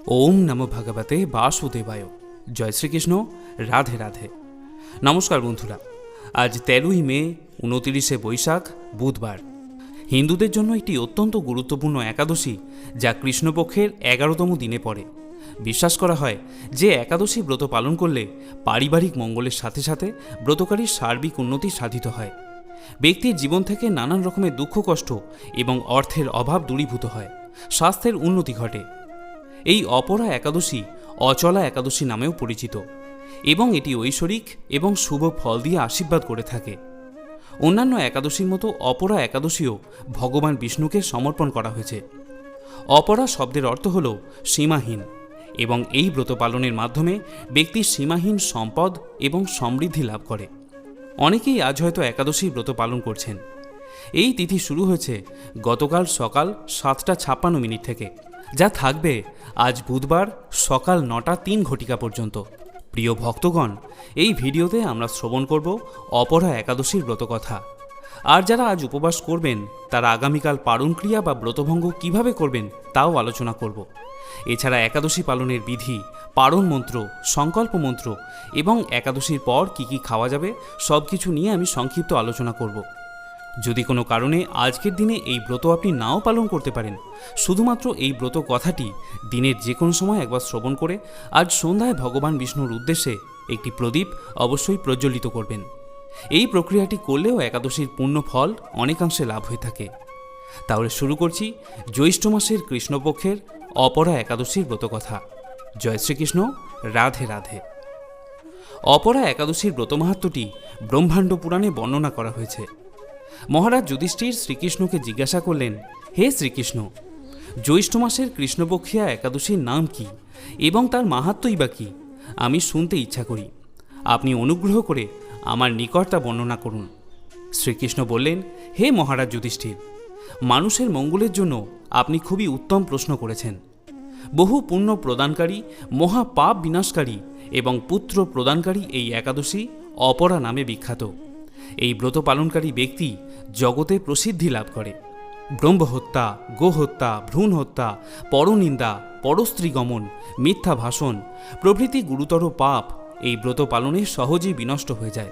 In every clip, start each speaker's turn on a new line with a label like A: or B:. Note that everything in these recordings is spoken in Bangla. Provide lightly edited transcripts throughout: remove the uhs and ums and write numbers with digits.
A: ওম নমো ভগবতে বাসুদেবায়। জয় শ্রীকৃষ্ণ। রাধে রাধে। নমস্কার বন্ধুরা, আজ 13ই মে 29শে বৈশাখ বুধবার। হিন্দুদের জন্য একটি অত্যন্ত গুরুত্বপূর্ণ একাদশী, যা কৃষ্ণপক্ষের 11তম দিনে পড়ে। বিশ্বাস করা হয় যে একাদশী ব্রত পালন করলে পারিবারিক মঙ্গলের সাথে সাথে ব্রতকারীর সার্বিক উন্নতি সাধিত হয়। ব্যক্তির জীবন থেকে নানান রকমের দুঃখ কষ্ট এবং অর্থের অভাব দূরীভূত হয়, স্বাস্থ্যের উন্নতি ঘটে। এই অপরা একাদশী অচলা একাদশী নামেও পরিচিত এবং এটি ঐশ্বরিক এবং শুভ ফল দিয়ে আশীর্বাদ করে থাকে। অন্যান্য একাদশীর মতো অপরা একাদশীও ভগবান বিষ্ণুকে সমর্পণ করা হয়েছে। অপরা শব্দের অর্থ হল সীমাহীন, এবং এই ব্রত পালনের মাধ্যমে ব্যক্তি সীমাহীন সম্পদ এবং সমৃদ্ধি লাভ করে। অনেকেই আজ হয়তো একাদশীর ব্রত পালন করছেন। এই তিথি শুরু হয়েছে গতকাল সকাল 7:56 থেকে, যা থাকবে আজ বুধবার সকাল 9:03 পর্যন্ত। প্রিয় ভক্তগণ, এই ভিডিওতে আমরা শ্রবণ করব অপরা একাদশীর ব্রতকথা। আর যারা আজ উপবাস করবেন তারা আগামীকাল পারণ ক্রিয়া বা ব্রতভঙ্গ কিভাবে করবেন তাও আলোচনা করব। এছাড়া একাদশী পালনের বিধি, পারণ মন্ত্র, সংকল্প মন্ত্র এবং একাদশীর পর কি কি খাওয়া যাবে সব কিছু নিয়ে আমি সংক্ষিপ্ত আলোচনা করব। যদি কোনো কারণে আজকের দিনে এই ব্রত আপনি নাও পালন করতে পারেন, শুধুমাত্র এই ব্রত কথাটি দিনের যে কোনো সময় একবার শ্রবণ করে আজ সন্ধ্যায় ভগবান বিষ্ণুর উদ্দেশ্যে একটি প্রদীপ অবশ্যই প্রজ্বলিত করবেন। এই প্রক্রিয়াটি করলেও একাদশীর পূর্ণ ফল অনেকাংশে লাভ হয়ে থাকে। তাহলে শুরু করছি জ্যৈষ্ঠ মাসের কৃষ্ণপক্ষের অপরা একাদশীর ব্রতকথা। জয় শ্রীকৃষ্ণ। রাধে রাধে। অপরা একাদশীর ব্রতমাহাত্ম্যটি ব্রহ্মাণ্ড পুরাণে বর্ণনা করা হয়েছে। মহারাজ যুধিষ্ঠির শ্রীকৃষ্ণকে জিজ্ঞাসা করলেন, হে শ্রীকৃষ্ণ, জ্যৈষ্ঠ মাসের কৃষ্ণপক্ষিয়া একাদশীর নাম কি এবং তার মাহাত্ম্যই বা কী? আমি শুনতে ইচ্ছা করি। আপনি অনুগ্রহ করে আমার নিকট তা বর্ণনা করুন। শ্রীকৃষ্ণ বললেন, হে মহারাজ যুধিষ্ঠির, মানুষের মঙ্গলের জন্য আপনি খুবই উত্তম প্রশ্ন করেছেন। বহু পুণ্য প্রদানকারী, মহাপাপ বিনাশকারী এবং পুত্র প্রদানকারী এই একাদশী অপরা নামে বিখ্যাত। এই ব্রত পালনকারী ব্যক্তি জগতে প্রসিদ্ধি লাভ করে। ব্রহ্মহত্যা, গোহত্যা, ভ্রূণ হত্যা, পরনিন্দা, পরস্ত্রীগমন, মিথ্যা ভাষণ প্রভৃতি গুরুতর পাপ এই ব্রত পালনে সহজেই বিনষ্ট হয়ে যায়।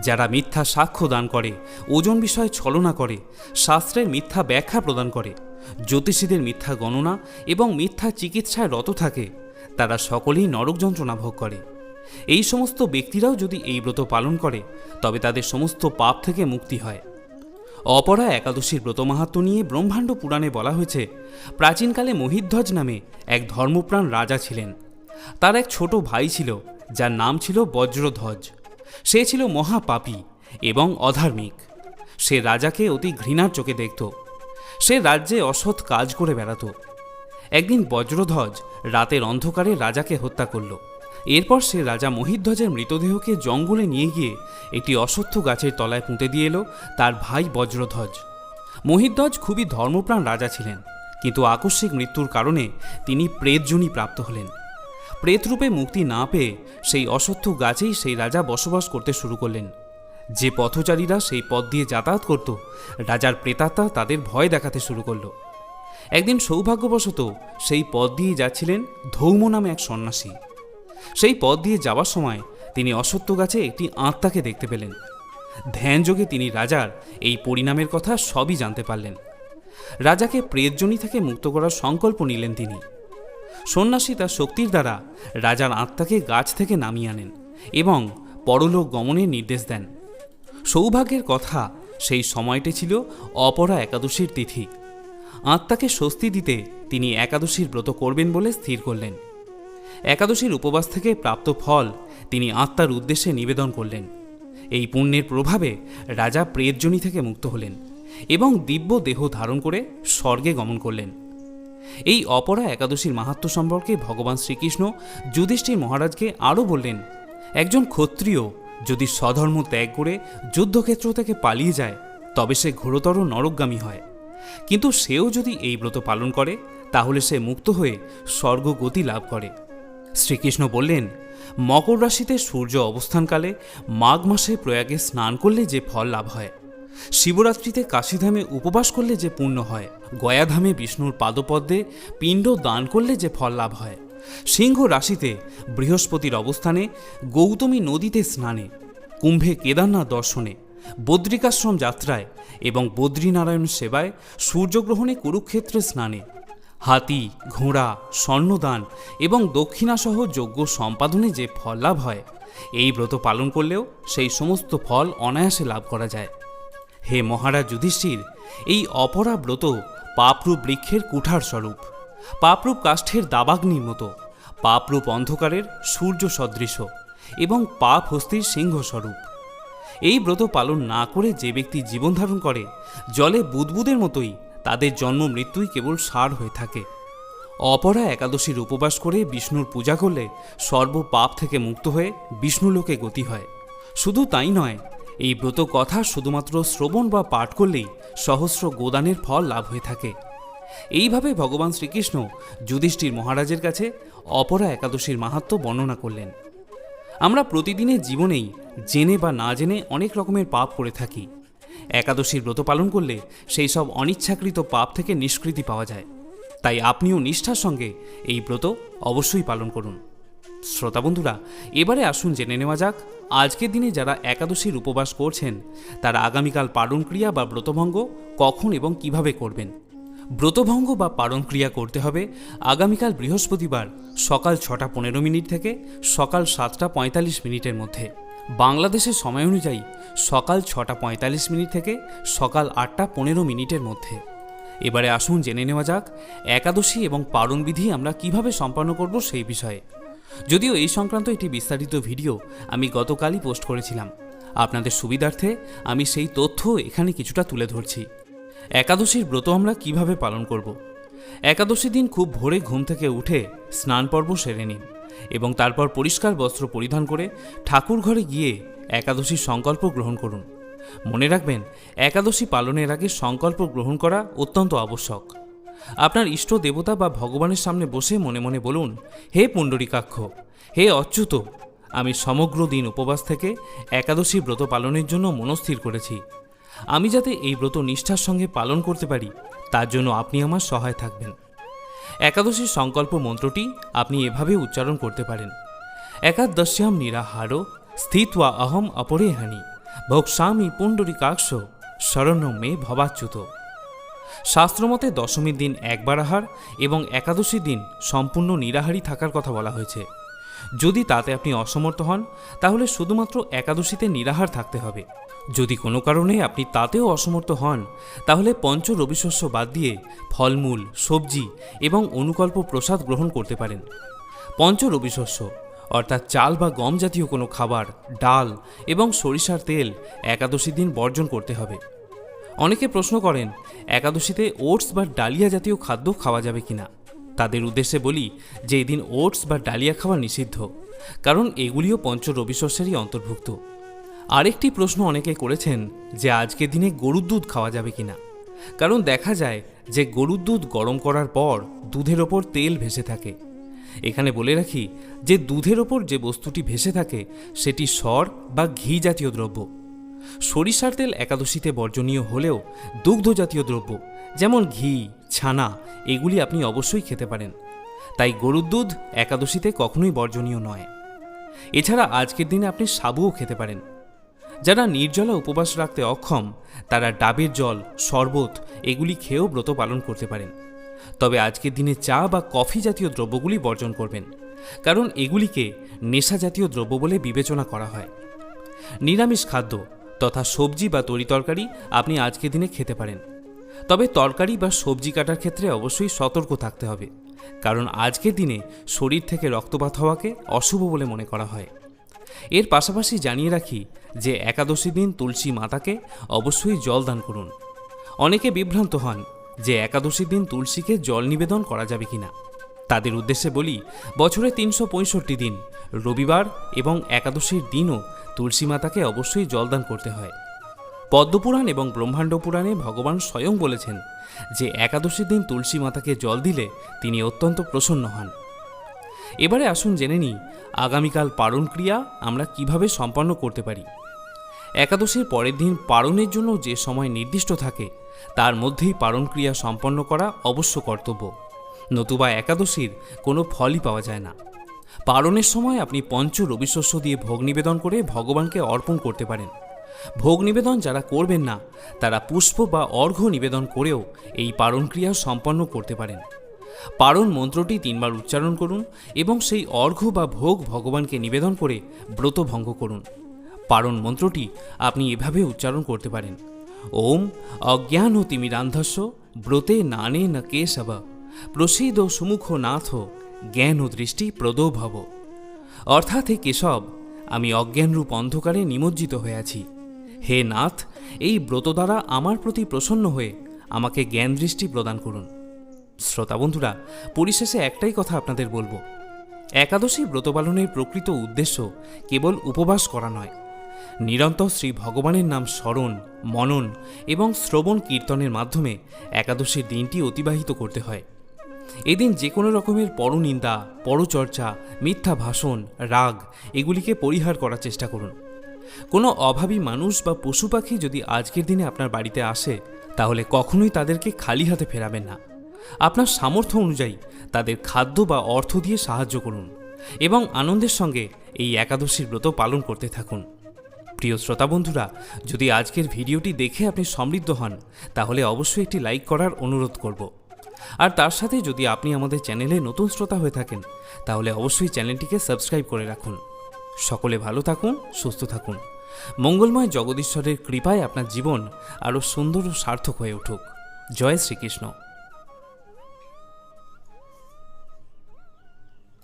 A: যারা মিথ্যা সাক্ষ্য দান করে, ওজন বিষয়ে ছলনা করে, শাস্ত্রের মিথ্যা ব্যাখ্যা প্রদান করে, জ্যোতিষীদের মিথ্যা গণনা এবং মিথ্যা চিকিৎসায় রত থাকে, তারা সকলেই নরক যন্ত্রণা ভোগ করে। এই সমস্ত ব্যক্তিরাও যদি এই ব্রত পালন করে তবে তাদের সমস্ত পাপ থেকে মুক্তি হয়। অপরা একাদশীর ব্রত মাহাত্ম্য নিয়ে ব্রহ্মাণ্ড পুরাণে বলা হয়েছে, প্রাচীনকালে মহিধ্বজ নামে এক ধর্মপ্রাণ রাজা ছিলেন। তার এক ছোট ভাই ছিল যার নাম ছিল বজ্রধ্বজ। সে ছিল মহাপাপী এবং অধার্মিক। সে রাজাকে অতি ঘৃণার চোখে দেখত। সে রাজ্যে অসৎ কাজ করে বেড়াত। একদিন বজ্রধ্বজ রাতের অন্ধকারে রাজাকে হত্যা করল। এরপর সে রাজা মহিধ্বজের মৃতদেহকে জঙ্গলে নিয়ে গিয়ে একটি অশ্বত্থ গাছের তলায় পুঁতে দিয়ে এলো তার ভাই বজ্রধ্বজ। মহিধ্বজ খুবই ধর্মপ্রাণ রাজা ছিলেন, কিন্তু আকস্মিক মৃত্যুর কারণে তিনি প্রেতযোনি প্রাপ্ত হলেন। প্রেতরূপে মুক্তি না পেয়ে সেই অশ্বত্থ গাছেই সেই রাজা বসবাস করতে শুরু করলেন। যে পথচারীরা সেই পথ দিয়ে যাতায়াত করত, রাজার প্রেতাত্মা তাদের ভয় দেখাতে শুরু করল। একদিন সৌভাগ্যবশত সেই পথ দিয়ে যাচ্ছিলেন ধৌম নামে এক সন্ন্যাসী। সেই পথ দিয়ে যাওয়ার সময় তিনি অশ্বত্থ গাছে একটি আত্মাকে দেখতে পেলেন। ধ্যানযোগে তিনি রাজার এই পরিণামের কথা সবই জানতে পারলেন। রাজাকে প্রেতযোনি থেকে মুক্ত করার সংকল্প নিলেন তিনি। সন্ন্যাসী তার শক্তির দ্বারা রাজার আত্মাকে গাছ থেকে নামিয়ে আনেন এবং পরলোক গমনের নির্দেশ দেন। সৌভাগ্যের কথা, সেই সময়টি ছিল অপরা একাদশীর তিথি। আত্মাকে স্বস্তি দিতে তিনি একাদশীর ব্রত করবেন বলে স্থির করলেন। একাদশীর উপবাস থেকে প্রাপ্ত ফল তিনি আত্মার উদ্দেশ্যে নিবেদন করলেন। এই পুণ্যের প্রভাবে রাজা প্রেতযোনি থেকে মুক্ত হলেন এবং দিব্য দেহ ধারণ করে স্বর্গে গমন করলেন। এই অপরা একাদশীর মাহাত্ম্য সম্পর্কে ভগবান শ্রীকৃষ্ণ যুধিষ্ঠির মহারাজকে আরও বললেন, একজন ক্ষত্রিয় যদি স্বধর্ম ত্যাগ করে যুদ্ধক্ষেত্র থেকে পালিয়ে যায় তবে সে ঘোরতর নরকগামী হয়, কিন্তু সেও যদি এই ব্রত পালন করে তাহলে সে মুক্ত হয়ে স্বর্গগতি লাভ করে। শ্রীকৃষ্ণ বললেন, মকর রাশিতে সূর্য অবস্থানকালে মাঘ মাসে প্রয়াগে স্নান করলে যে ফল লাভ হয়, শিবরাত্রিতে কাশীধামে উপবাস করলে যে পুণ্য হয়, গয়াধামে বিষ্ণুর পাদপদ্মে পিণ্ড দান করলে যে ফল লাভ হয়, সিংহ রাশিতে বৃহস্পতির অবস্থানে, গৌতমী নদীতে স্নানে, কুম্ভে কেদারনাথ দর্শনে, বদ্রিকাশ্রম যাত্রায় এবং বদ্রীনারায়ণ সেবায়, সূর্যগ্রহণে কুরুক্ষেত্রে স্নানে, হাতি, ঘোড়া, স্বর্ণদান এবং দক্ষিণাসহ যজ্ঞ সম্পাদনে যে ফল লাভ হয়, এই ব্রত পালন করলেও সেই সমস্ত ফল অনায়াসে লাভ করা যায়। হে মহারাজ যুধিষ্ঠির, এই অপরা ব্রত পাপরূপ বৃক্ষের কুঠার স্বরূপ, পাপরূপ কাষ্ঠের দাবাগ্নির মতো, পাপরূপ অন্ধকারের সূর্য সদৃশ এবং পাপ হস্তির সিংহ স্বরূপ। এই ব্রত পালন না করে যে ব্যক্তি জীবন ধারণ করে, জলে বুদবুদের মতোই তাদের জন্ম মৃত্যুই কেবল সার হয়ে থাকে। অপরা একাদশীর উপবাস করে বিষ্ণুর পূজা করলে সর্ব পাপ থেকে মুক্ত হয়ে বিষ্ণুলোকে গতি হয়। শুধু তাই নয়, এই ব্রত কথা শুধুমাত্র শ্রবণ বা পাঠ করলেই সহস্র গোদানের ফল লাভ হয়ে থাকে। এইভাবে ভগবান শ্রীকৃষ্ণ যুধিষ্ঠির মহারাজের কাছে অপরা একাদশীর মাহাত্ম্য বর্ণনা করলেন। আমরা প্রতিদিনের জীবনেই জেনে বা না জেনে অনেক রকমের পাপ করে থাকি। একাদশীর ব্রত পালন করলে সেই সব অনিচ্ছাকৃত পাপ থেকে নিষ্কৃতি পাওয়া যায়। তাই আপনিও নিষ্ঠার সঙ্গে এই ব্রত অবশ্যই পালন করুন। শ্রোতা বন্ধুরা, এবারে আসুন জেনে নেওয়া যাক আজকের দিনে যারা একাদশীর উপবাস করছেন তারা আগামীকাল পালন ক্রিয়া বা ব্রতভঙ্গ কখন এবং কিভাবে করবেন। ব্রতভঙ্গ বা পালন ক্রিয়া করতে হবে আগামীকাল বৃহস্পতিবার সকাল 6:15 থেকে সকাল 7:45 মধ্যে, বাংলাদেশের সময় অনুযায়ী সকাল 6:45 থেকে সকাল 8:15 মধ্যে। এবারে আসুন জেনে নেওয়া যাক একাদশী এবং পালন বিধি আমরা কিভাবে সম্পন্ন করব সেই বিষয়ে। যদিও এই সংক্রান্ত একটি বিস্তারিত ভিডিও আমি গতকালই পোস্ট করেছিলাম, আপনাদের সুবিধার্থে আমি সেই তথ্য এখানে কিছুটা তুলে ধরছি। একাদশীর ব্রত আমরা কিভাবে পালন করব। একাদশী দিন খুব ভোরে ঘুম থেকে উঠে স্নান পর্ব সেরে নিন এবং তারপর পরিষ্কার বস্ত্র পরিধান করে ঠাকুর ঘরে গিয়ে একাদশীর সংকল্প গ্রহণ করুন। মনে রাখবেন, একাদশী পালনের আগে সংকল্প গ্রহণ করা অত্যন্ত আবশ্যক। আপনার ইষ্ট দেবতা বা ভগবানের সামনে বসে মনে মনে বলুন, হে পুণ্ডরীকাক্ষ, হে অচ্যুত, আমি সমগ্র দিন উপবাস থেকে একাদশী ব্রত পালনের জন্য মনস্থির করেছি। আমি যাতে এই ব্রত নিষ্ঠার সঙ্গে পালন করতে পারি তার জন্য আপনি আমার সহায় থাকবেন। একাদশীর সংকল্প মন্ত্রটি আপনি এভাবে উচ্চারণ করতে পারেন। একাদশ্যাম নিরাহারো স্থিত্বা অহম অপরেহানি ভোক্সামি পুণ্ডরীকাক্ষ শরণ্যম মে ভবাচ্যুত। শাস্ত্রমতে দশমীর দিন একবার আহার এবং একাদশীর দিন সম্পূর্ণ নিরাহারী থাকার কথা বলা হয়েছে। যদি তাতে আপনি অসমর্থ হন তাহলে শুধুমাত্র একাদশীতে নিরাহার থাকতে হবে। যদি কোনো কারণে আপনি তাতেও অসমর্থ হন তাহলে পঞ্চ রবিশস্য বাদ দিয়ে ফলমূল, সবজি এবং অনুকল্প প্রসাদ গ্রহণ করতে পারেন। পঞ্চ রবিশস্য অর্থাৎ চাল বা গম জাতীয় কোনো খাবার, ডাল এবং সরিষার তেল একাদশীর দিন বর্জন করতে হবে। অনেকে প্রশ্ন করেন একাদশীতে ওটস বা ডালিয়া জাতীয় খাদ্য খাওয়া যাবে কিনা। তাদের উদ্দেশ্যে বলি যে এদিন ওটস বা ডালিয়া খাওয়া নিষিদ্ধ, কারণ এগুলিও পঞ্চ রবিশস্যেরই অন্তর্ভুক্ত। আরেকটি প্রশ্ন অনেকে করেছেন যে আজকের দিনে গরুর দুধ খাওয়া যাবে কিনা, কারণ দেখা যায় যে গরুর দুধ গরম করার পর দুধের ওপর তেল ভেসে থাকে। এখানে বলে রাখি যে দুধের ওপর যে বস্তুটি ভেসে থাকে সেটি সর বা ঘি জাতীয় দ্রব্য। সরিষার তেল একাদশীতে বর্জনীয় হলেও দুগ্ধ জাতীয় দ্রব্য যেমন ঘি, ছানা এগুলি আপনি অবশ্যই খেতে পারেন। তাই গরুর দুধ একাদশীতে কখনোই বর্জনীয় নয়। এছাড়া আজকের দিনে আপনি সাবুও খেতে পারেন। যারা নির্জলা উপবাস রাখতে অক্ষম তারা ডাবের জল, শরবত এগুলি খেয়েও ব্রত পালন করতে পারেন। তবে আজকের দিনে চা বা কফি জাতীয় দ্রব্যগুলি বর্জন করবেন, কারণ এগুলিকে নেশা জাতীয় দ্রব্য বলে বিবেচনা করা হয়। নিরামিষ খাদ্য তথা সবজি বা তরিতরকারি আপনি আজকের দিনে খেতে পারেন, তবে তরকারি বা সবজি কাটার ক্ষেত্রে অবশ্যই সতর্ক থাকতে হবে, কারণ আজকের দিনে শরীর থেকে রক্তপাত হওয়াকে অশুভ বলে মনে করা হয়। এর পাশাপাশি জানিয়ে রাখি যে একাদশী দিন তুলসী মাতাকে অবশ্যই জল দান করুন। অনেকে বিভ্রান্ত হন যে একাদশীর দিন তুলসীকে জল নিবেদন করা যাবে কিনা। তাদের উদ্দেশ্যে বলি, বছরে 365 দিন রবিবার এবং একাদশীর দিনও তুলসী মাতাকে অবশ্যই জলদান করতে হয়। পদ্মপুরাণ এবং ব্রহ্মাণ্ড পুরাণে ভগবান স্বয়ং বলেছেন যে একাদশীর দিন তুলসী মাতাকে জল দিলে তিনি অত্যন্ত প্রসন্ন হন। এবারে আসুন জেনে নিই আগামীকাল পালন ক্রিয়া আমরা কিভাবে সম্পন্ন করতে পারি। একাদশীর পরের দিন পালনের জন্য যে সময় নির্দিষ্ট থাকে তার মধ্যেই পালন ক্রিয়া সম্পন্ন করা অবশ্য কর্তব্য। নতুবা একাদশীর কোনো ফলই পাওয়া যায় না। পারণের সময় আপনি পঞ্চ রবিশস্য দিয়ে ভোগ নিবেদন করে ভগবানকে অর্পণ করতে পারেন। ভোগ নিবেদন যারা করবেন না তারা পুষ্প বা অর্ঘ্য নিবেদন করেও এই পারণ ক্রিয়া সম্পন্ন করতে পারেন। পারণ মন্ত্রটি 3 বার উচ্চারণ করুন এবং সেই অর্ঘ্য বা ভোগ ভগবানকে নিবেদন করে ব্রত ভঙ্গ করুন। পারণ মন্ত্রটি আপনি এভাবে উচ্চারণ করতে পারেন: ওম অজ্ঞানতিমিরান্ধস্য ব্রতে নানে ন কেশব প্রসীদ সুমুখ নাথ জ্ঞান ও দৃষ্টি প্রদো ভব। অর্থাৎ হে কেশব, আমি অজ্ঞানরূপ অন্ধকারে নিমজ্জিত হয়ে আছি। হে নাথ, এই ব্রত দ্বারা আমার প্রতি প্রসন্ন হয়ে আমাকে জ্ঞান দৃষ্টি প্রদান করুন। শ্রোতা বন্ধুরা, পরিশেষে একটাই কথা আপনাদের বলবো, একাদশী ব্রত পালনের প্রকৃত উদ্দেশ্য কেবল উপবাস করা নয়, নিরন্তর শ্রী ভগবানের নাম স্মরণ, মনন এবং শ্রবণ কীর্তনের মাধ্যমে একাদশীর দিনটি অতিবাহিত করতে হয়। এদিন যে কোনো রকমের পরনিন্দা, পরচর্চা, মিথ্যা ভাষণ, রাগ এগুলিকে পরিহার করার চেষ্টা করুন। কোনো অভাবী মানুষ বা পশু পাখি যদি আজকের দিনে আপনার বাড়িতে আসে, তাহলে কখনোই তাদেরকে খালি হাতে ফেরাবেন না। আপনার সামর্থ্য অনুযায়ী তাদের খাদ্য বা অর্থ দিয়ে সাহায্য করুন এবং আনন্দের সঙ্গে এই একাদশীর ব্রত পালন করতে থাকুন। প্রিয় শ্রোতা বন্ধুরা, যদি আজকের ভিডিওটি দেখে আপনি সমৃদ্ধ হন, তাহলে অবশ্যই একটি লাইক করার অনুরোধ করব। আর তার সাথে যদি আপনি আমাদের চ্যানেলে নতুন শ্রোতা হয়ে থাকেন, তাহলে অবশ্যই চ্যানেলটিকে সাবস্ক্রাইব করে রাখুন। সকলে ভালো থাকুন, সুস্থ থাকুন। মঙ্গলময় জগদীশ্বরের কৃপায় আপনার জীবন আরও সুন্দর ও সার্থক হয়ে উঠুক। জয় শ্রীকৃষ্ণ।